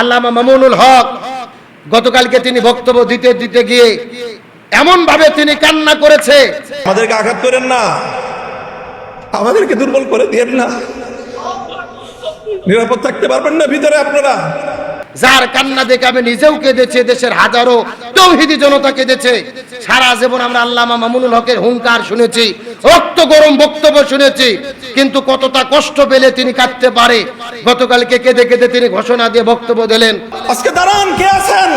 আল্লামা মামুনুল হক গতকালকে তিনি বক্তব্য দিতে গিয়ে এমন ভাবে তিনি কান্না করেছে। আমাদেরকে আঘাত করেন না, আমাদেরকে দুর্বল করে দিয়েন না। নিরাপদ থাকতে পারবেন না ভিতরে আপনারা। যার কান্না দেখে আমি নিজেও কেঁদেছি, দেশের হাজারো তৌহিদি জনতা কেঁদেছে। সারা জীবন আমরা আল্লামা মামুনুল হকের হুঙ্কার শুনেছি, রক্ত গরম বক্তব্য শুনেছি, কিন্তু কতটা কষ্ট পেলে তিনি কাঁদতে পারে। গতকালকে কেঁদে কেঁদে তিনি ঘোষণা দিয়ে বক্তব্য দিলেন। আজকে দাঁড়ান, কে আছেন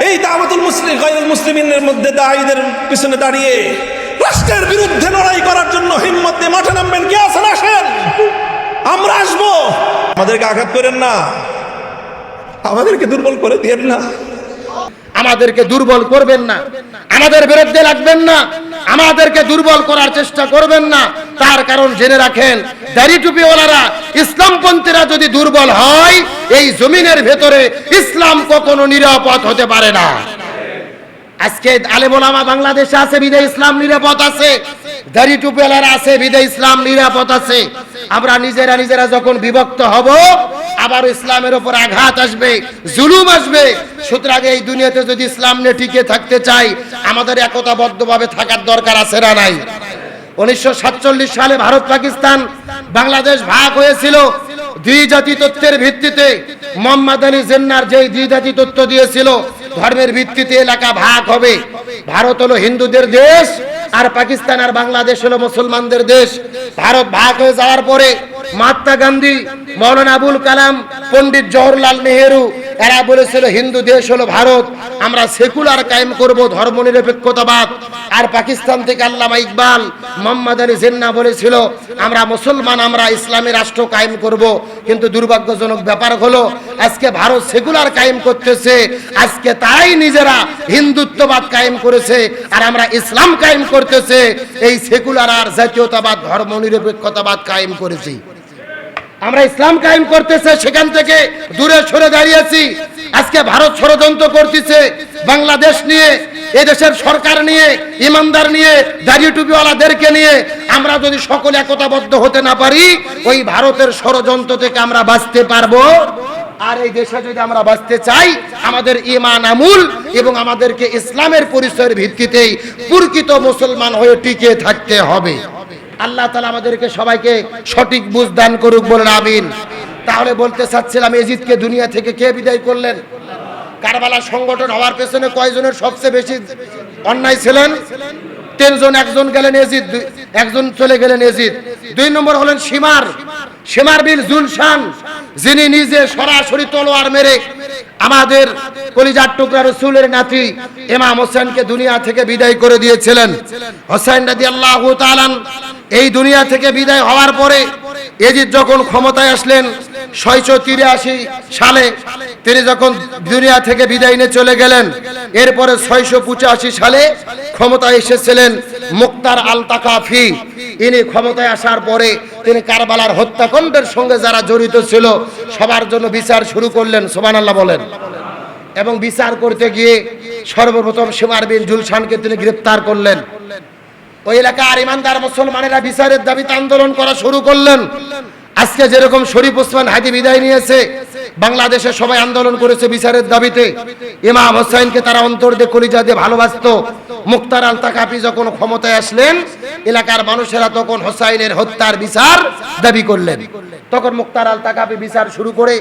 এই দাওয়াতুল মুসলিম গায়রুল মুসলিমিনের মধ্যে দায়ীদের পিছনে দাঁড়িয়ে রাষ্ট্রের বিরুদ্ধে লড়াই করার জন্য হিম্মত দিয়ে মাঠে নামবেন? কে আছেন? আসেন, আমরা আসবো। আমাদেরকে আঘাত করেন না, আমাদেরকে দুর্বল করে দিয়েন না। আমাদেরকে দুর্বল করবেন না, আমাদের বিরুদ্ধে লাগবেন না, আমাদেরকে দুর্বল করার চেষ্টা করবেন না। তার কারণ জেনে রাখেন, দাড়ি টুপিওয়ালারা ইসলামপন্থীরা যদি দুর্বল হয়, এই জমিনের ভেতরে ইসলাম কখনো নিরাপদ হতে পারে না। আজকে আলেম ওলামা বাংলাদেশে আছে বিদে ইসলাম নিরাপদ আছে, দাড়ি টুপিওয়ালারা আছে বিদে ইসলাম নিরাপদ আছে। আমরা নিজেরা যখন বিভক্ত হব, আবার ইসলামের উপর আঘাত আসবে, জুলুম আসবে। সুতরাং এই দুনিয়াতে যদি ইসলাম নিয়ে টিকে থাকতে চাই, আমাদের একতাবদ্ধভাবে থাকার দরকার আছে না নাই? 1947 সালে ভারত পাকিস্তান বাংলাদেশ ভাগ হয়েছিল দুই জাতি তত্ত্বের ভিত্তিতে। মোহাম্মদ আলী জিন্নাহর যেই দুই জাতি তত্ত্ব দিয়েছিল, ধর্মের ভিত্তিতে এলাকা ভাগ হবে। ভারত হলো হিন্দুদের দেশ, আর পাকিস্তান আর বাংলাদেশ হলো মুসলমানদের দেশ। ভারত ভাগ হয়ে যাওয়ার পরে মহাত্মা গান্ধী, মৌলানা আবুল কালাম, পণ্ডিত জওহরলাল নেহেরু এরা বলেছিল হিন্দু দেশ হলো ভারত, আমরা সেকুলার কায়েম করব, ধর্মনিরপেক্ষতাবাদ। আর পাকিস্তান থেকে আল্লামা ইকবাল, মোহাম্মদ আলী জিন্নাহ বলেছিল আমরা মুসলমান, আমরা ইসলামী রাষ্ট্র কায়েম করব। কিন্তু দুর্ভাগ্যজনক ব্যাপার হলো আজকে ভারত সেকুলার কায়েম করতেছে, আজকে তারাই নিজেরা হিন্দুত্ববাদ কায়েম করেছে, আর আমরা ইসলাম কায়েম করতেছে। এই সেকুলার আর জাতীয়তাবাদ ধর্মনিরপেক্ষতাবাদ কায়েম করেছি, আমরা ইসলাম কায়েম করতেছে, সেখান থেকে দূরে সরে দাঁড়িয়েছি। আজকে ভারত ষড়যন্ত্র করতেছে বাংলাদেশ নিয়ে, এদেশের সরকার নিয়ে, ইমানদার নিয়ে, দাড়ি টুপিওয়ালাদেরকে নিয়ে। আমরা যদি সকলে একতাবদ্ধ হতে না পারি, ওই ভারতের ষড়যন্ত্র থেকে আমরা বাঁচতে পারবো। আর এই দেশে যদি আমরা বাঁচতে চাই, আমাদের ঈমান আমূল এবং আমাদেরকে ইসলামের পরিচয়ের ভিত্তিতেই প্রকৃত মুসলমান হয়ে টিকে থাকতে হবে। আল্লাহ তাআলা আমাদেরকে সবাইকে সঠিক বুঝ দান করুক, বলেন আমিন। তাহলে বলতে চাচ্ছিলাম, এজিদকে দুনিয়া থেকে কে বিদায় করলেন? কারবালা সংগঠন হওয়ার পেছনে কয়জনের সবচেয়ে বেশি অন্যায় ছিলেন? 3 জন। একজন গেলেন এজিদ, একজন চলে গেলেন এজিদ। 2 নম্বর হলেন শিমার বিন জুলশান, যিনি নিজে সরাসরি তলোয়ার মেরে আমাদের কলিজার টুকরা রাসূলের নাতি ইমাম হোসেনকে দুনিয়া থেকে বিদায় করে দিয়েছিলেন। হোসেন রাদিয়াল্লাহু তাআলা এই দুনিয়া থেকে বিদায় হওয়ার পরে এজিদ যখন ক্ষমতায় আসলেন 683 সালে, তিনি যখন দুনিয়া থেকে বিদায় নিয়ে চলে গেলেন, এরপরে 685 সালে ক্ষমতায় এসেছিলেন মুখতার আল তাকাফি। ইনি ক্ষমতায় আসার পরে তিনি কারবালার হত্যাকাণ্ডের সঙ্গে যারা জড়িত ছিল সবার জন্য বিচার শুরু করলেন, সুবহানাল্লাহ বলেন। এবং বিচার করতে গিয়ে সর্বপ্রথম শিমার বিন জুলশানকে তিনি গ্রেফতার করলেন। ওই এলাকার ইমানদার মুসলমানেরা বিচারের দাবিতে আন্দোলন করা শুরু করলেন। আজকে যেরকম শরীফ ওসমান হাদি বিদায় নিয়েছে, বাংলাদেশে সবাই আন্দোলন করেছে বিচারের দাবিতে। ইমাম হোসেনকে তারা অন্তর দিয়ে কলিজা দিয়ে ভালোবাসতো। মুখতার আল তাকাফি যখন ক্ষমতায় আসলেন, এলাকার মানুষেরা তখন হোসাইনের হত্যার বিচার দাবি করলেন। তখন মুখতার আল তাকাফি বিচার শুরু করে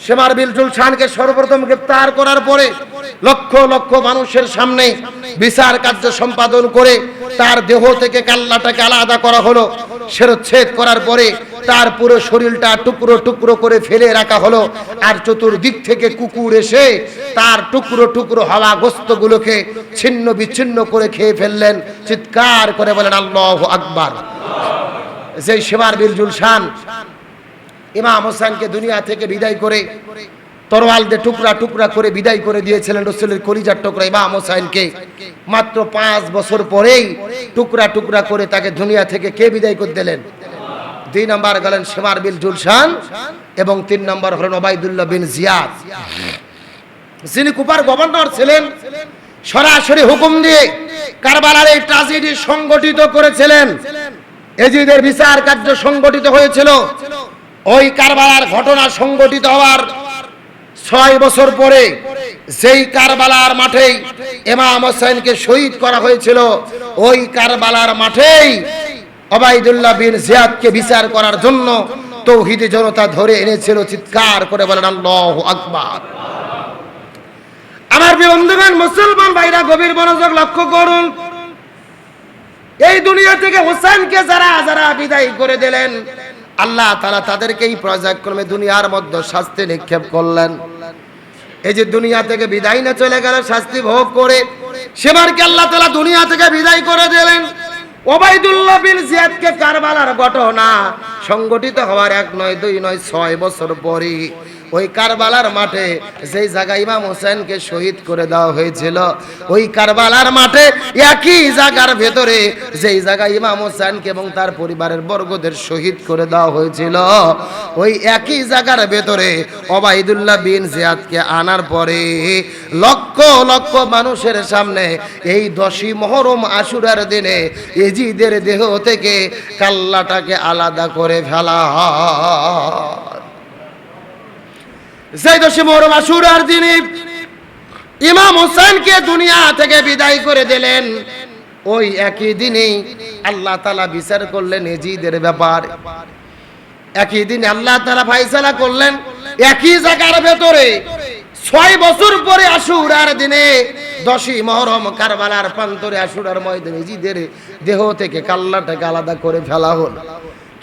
শিমার বিন জুলশানকে সর্বপ্রথম গ্রেফতার করার পরে লক্ষ লক্ষ মানুষের সামনে বিচার কার্য সম্পাদন করে তার দেহ থেকে কাল্লাটাকে আলাদা করা হলো। শিরচ্ছেদ করার পরে তার পুরো শরীরটা টুকরো টুকরো করে ফেলে রাখা হলো। আর চতুর্দিক থেকে কুকুর এসে তার টুকরো টুকরো হওয়া গোস্তগুলোকে ছিন্ন বিচ্ছিন্ন করে খেয়ে ফেললেন। চিৎকার করে বলেন আল্লাহু আকবার। যে শিমার বিন জুলশান ইমাম হোসেনকে দুনিয়া থেকে বিদায় করে তরোয়াল দিয়ে টুকরা টুকরা করে বিদায় করে দিয়েছিলেন রাসূলের কলিজার টুকরা ইমাম হোসেনকে, মাত্র 5 বছর পরেই টুকরা টুকরা করে তাকে দুনিয়া থেকে কে বিদায় করে দিলেন? 2 নম্বর গেলেন শিমার বিন জুলশান এবং 3 নম্বর হলেন ওবাইদুল্লাহ বিন জিয়াদ, যিনি কুফার গভর্নর ছিলেন। সরাসরি হুকুম দিয়ে কারবালার এই ট্র্যাজেডি সংগঠিত করেছিলেন। এজিদের বিচার কার্য সংগঠিত হয়েছিল। ওই কারবালার ঘটনা সংগঠিত হওয়ার 6 বছর পরে যেই কারবালার মাঠেই ইমাম হোসেনকে শহীদ করা হয়েছিল, ওই কারবালার মাঠেই ওবাইদুল্লাহ বিন জিয়াদকে বিচার করার জন্য তৌহিদি জনতা ধরে এনেছিল। চিৎকার করে বলেন আল্লাহু আকবার। আমার প্রিয় বন্ধুগণ, মুসলমান ভাইরা গভীর মনোযোগ লক্ষ্য করুন। এই দুনিয়া থেকে হোসেনকে যারা যারা বিদায় করে দিলেন, আল্লাহ তাআলা তাদেরকেই পর্যায়ক্রমে দুনিয়ার মধ্যে শাস্তি নিক্ষেপ করলেন। এই যে দুনিয়া থেকে বিদায় না চলে গেল শাস্তি ভোগ করে, সেবারকে আল্লাহ তাআলা দুনিয়া থেকে বিদায় করে দিলেন। ওবাইদুল্লাহ বিন জিয়াদকে কারবালার ঘটনা সংগঠিত হওয়ার 1 নয় 2 নয় 6 বছর পরে ওই কারবালার মাঠে যেই জায়গায় ইমাম হোসেনকে শহীদ করে দেওয়া হয়েছিল, ওই কারবালার মাঠে একই জায়গার ভেতরে যেই জায়গায় ইমাম হোসেনকে এবং তার পরিবারের বর্গদের শহীদ করে দেওয়া হয়েছিল, ওই একই জায়গার ভেতরে ওবাইদুল্লাহ বিন জিয়াদকে আনার পরে লক্ষ লক্ষ মানুষের সামনে এই 10ই মুহররম আশুরার দিনে এজিদের দেহ থেকে কাল্লাটাকে আলাদা করে ফেলা হয়। সেই 10ই মুহররম আশুরার দিনে ইমাম হোসেনকে দুনিয়া থেকে বিদায় করে দিলেন। ওই একই দিনেই আল্লাহ তাআলা বিচার করলেন এজিদের ব্যাপার। একই দিন আল্লাহ তাআলা ফয়সালা করলেন একই জায়গার ভেতরে 6 বছর পরে আশুরার দিনে 10ই মুহররম কারবালার প্রান্তরে আশুরার ময়দানে এজিদের দেহ থেকে কাল্লাটাকে আলাদা করে ফেলা হলো।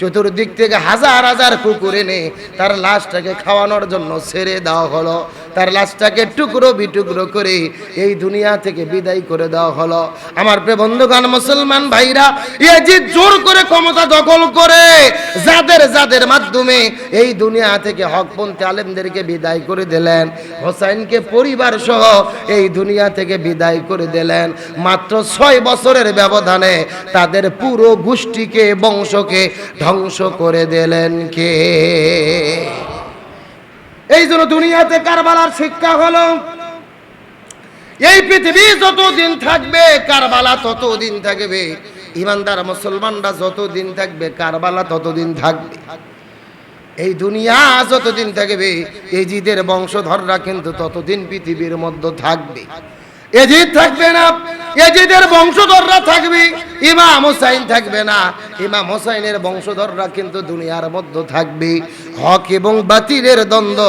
চতুর্দিক থেকে হাজার হাজার কুকুর এনে তার লাশটাকে খাওয়ানোর জন্য ছেড়ে দেওয়া হলো। তার লাশটাকে টুকরো বিটুকরো করে এই দুনিয়া থেকে বিদায় করে দেওয়া হলো। আমার প্রিয় বন্ধুগণ, মুসলমান ভাইরা, ইয়াজিদ জোর করে ক্ষমতা দখল করে যাদের যাদের মাধ্যমে এই দুনিয়া থেকে হকপন্থী আলেমদেরকে বিদায় করে দিলেন, হোসেনকে পরিবার সহ এই দুনিয়া থেকে বিদায় করে দিলেন। মাত্র 6 বছরের ব্যবধানে তাদের পুরো গোষ্ঠীকে বংশকে ধ্বংস করে দিলেন কে? এই জন্য দুনিয়াতে কারবালার শিক্ষা হলো, এই পৃথিবী যতদিন থাকবে কারবালা ততদিন থাকবে। ইমানদার মুসলমানরা যতদিন থাকবে কারবালা ততদিন থাকবে। এই দুনিয়া যতদিন থাকবে এজিদের বংশধররা কিন্তু ততদিন পৃথিবীর মধ্যে থাকবে। এজিদ থাকবে না, এজিদের বংশধররা থাকবে। ইমাম হোসেন থাকবে না, ইমাম হোসেনের বংশধররা কিন্তু দুনিয়ার মধ্যে থাকবে। হক এবং বাতিলের দ্বন্দ্ব,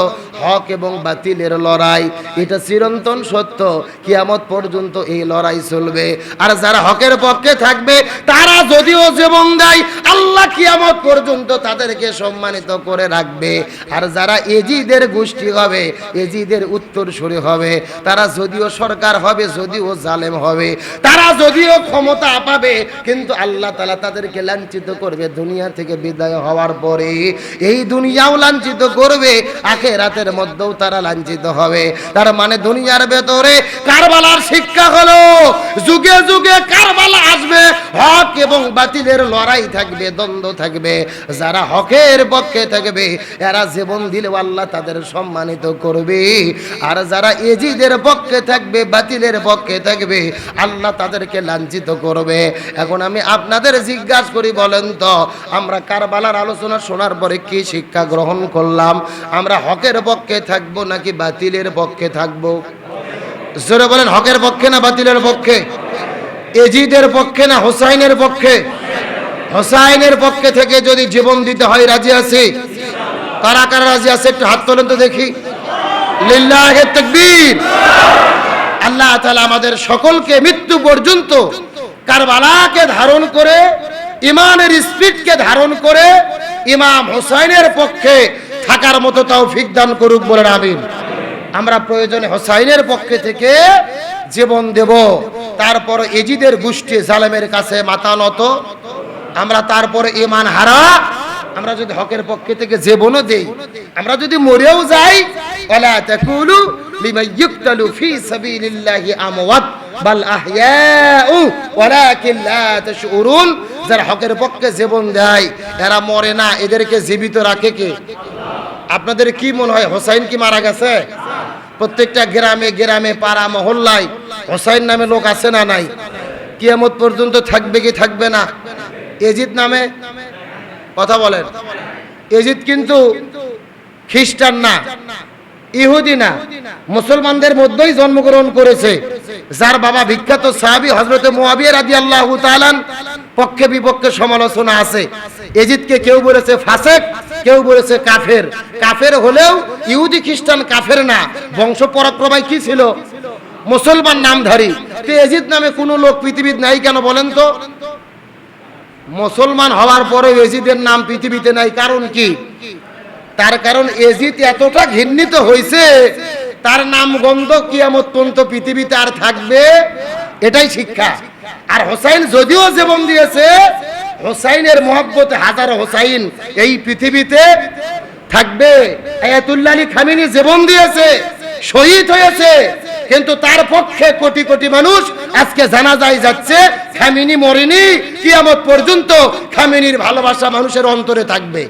হক এবং বাতিলের লড়াই, এটা চিরন্তন সত্য। কিয়ামত পর্যন্ত এই লড়াই চলবে। আর যারা হকের পক্ষে থাকবে তারা যদিও জীবন দেয়, আল্লাহ কিয়ামত পর্যন্ত তাদেরকে সম্মানিত করে রাখবে। আর যারা এজিদের গোষ্ঠী হবে, এজিদের উত্তরসূরি হবে, তারা যদিও সরকার হবে, যদিও জালেম হবে, তারা যদিও ক্ষমতা পাবে, কিন্তু আল্লাহ তাআলা তাদেরকে লাঞ্ছিত করবে দুনিয়া থেকে বিদায় হওয়ার পরে। এই দুনিয়াও লাঞ্ছিত করবে, আখিরাতের মধ্যেও তারা লাঞ্ছিত হবে। তার মানে দুনিয়ার ভেতরে কারবালার শিক্ষা হলো যুগে যুগে কারবালা আসবে, হক এবং বাতিলের লড়াই থাকবে, দ্বন্দ্ব থাকবে। যারা হকের পক্ষে থাকবে এরা জীবন দিলেও আল্লাহ তাদের সম্মানিত করবে। আর যারা এজিদের পক্ষে থাকবে, বাতিলের পক্ষে থাকবে, আল্লাহ তাদেরকে লাঞ্ছিত করবে। এখন আমি আপনাদের জিজ্ঞাসা করি, বলেন তো আমরা কারবালার আলোচনা শোনার পরে কি শিক্ষা গ্রহণ করলাম? আমরা হকের পক্ষে থাকবো নাকি বাতিলের পক্ষে থাকবো? জোরে বলেন, হকের পক্ষে না বাতিলের পক্ষে? এজিদের পক্ষে না হোসাইনের পক্ষে? হোসাইনের পক্ষে থেকে যদি জীবন দিতে হয় রাজি আছি? কারা কারা রাজি আছে একটু হাত তোলেন তো দেখি। লিল্লাহি তাকবীর। আল্লাহ তাআলা আমাদের সকলকে মৃত্যু পর্যন্ত কারবালাকে ধারণ করে, ইমানের স্পিরিটকে ধারণ করে ইমাম হোসাইনের পক্ষে থাকার মতো তৌফিক দান করুক, বলেন আমিন। আমরা প্রয়োজনে হোসাইনের পক্ষে থেকে জীবন দেব, তারপর এজিদের গোষ্ঠী জালেমের কাছে মাথা নত আমরা, তারপরে ঈমান হারা আমরা যদি হকের পক্ষে থেকে জীবনও দেই, আমরা যদি মরেও যাই, ওয়ালা তাকুলু লিমান ইউকতালু ফি সাবিলিল্লাহি আমওয়াত বাল আহইয়াউ ওয়ালাকিন লা তাশউরুন। যারা হকের পক্ষে জীবন দেয় এরা মরে না, এদেরকে জীবিত রাখে কে? আপনাদের কি মনে হয় হোসাইন কি মারা গেছে? প্রত্যেকটা গ্রামে গ্রামে পাড়া মহল্লায় হোসাইন নামে লোক আছে না নাই? কিয়ামত পর্যন্ত থাকবে কি থাকবে না? এজিদ নামে কথা বলেন, এজিদ কিন্তু খ্রিস্টান না, ইহুদি না, মুসলমানদের মধ্যেই জন্মগ্রহণ করেছে, যার বাবা বিখ্যাত সাহাবী হযরত মুআবিয়া রাদিয়াল্লাহু তাআলা পক্ষে বিপক্ষে সমালোচনা আছে। এজিদকে কেউ বলেছে ফাসেক, কেউ বলেছে কাফের। কাফের হলেও ইহুদি খ্রিস্টান কাফের না, বংশ পরাক্রমে কি ছিল? মুসলমান নামধারী। তো এজিদ নামে কোনো লোক পৃথিবীতে নাই কেন বলেন তো? মুসলমান হওয়ার পরে এজিদের নাম পৃথিবীতে নাই, কারণ কি? তার কারণ এজিদ এতটা ঘৃণিত হয়েছে, তার নাম গন্ধ কিয়ামত পর্যন্ত পৃথিবীতে আর থাকবে, এটাই শিক্ষা। আর হোসাইন যদিও জীবন দিয়েছে, হোসাইনের মহব্বতে হাজারো হোসাইন এই পৃথিবীতে থাকবে। আয়াতুল্লাহ আলী খামেনি জীবন দিয়েছে, শহীদ হয়েছে, কিন্তু তার পক্ষে কোটি কোটি মানুষ আজকে জানাজায় যাচ্ছে। খামেনি মরেনি, কিয়ামত পর্যন্ত খামেনির ভালোবাসা মানুষের অন্তরে থাকবে।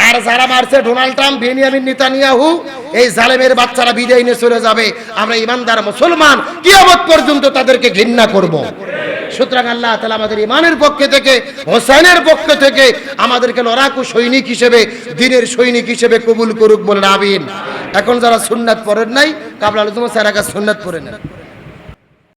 আর যারা মারছে ডোনাল্ড ট্রাম্প, বেনিয়ামিন নেতানিয়াহু, এই জালেমের বাচ্চারা বিদায় নিয়ে চলে যাবে। আমরা ইমানদার মুসলমান কিয়ামত পর্যন্ত তাদেরকে ঘৃণা করব। সুতরাং আল্লাহ তাআলা আমাদের ইমানের পক্ষে থেকে, হোসাইনের পক্ষ থেকে আমাদেরকে লড়াকু সৈনিক হিসেবে, দ্বীনের সৈনিক হিসেবে কবুল করুক, বলেন আমিন। এখন যারা সুন্নাত পড়েন নাই, কাবলা আলোচনা সারা সুন্নাত পড়ে নেন।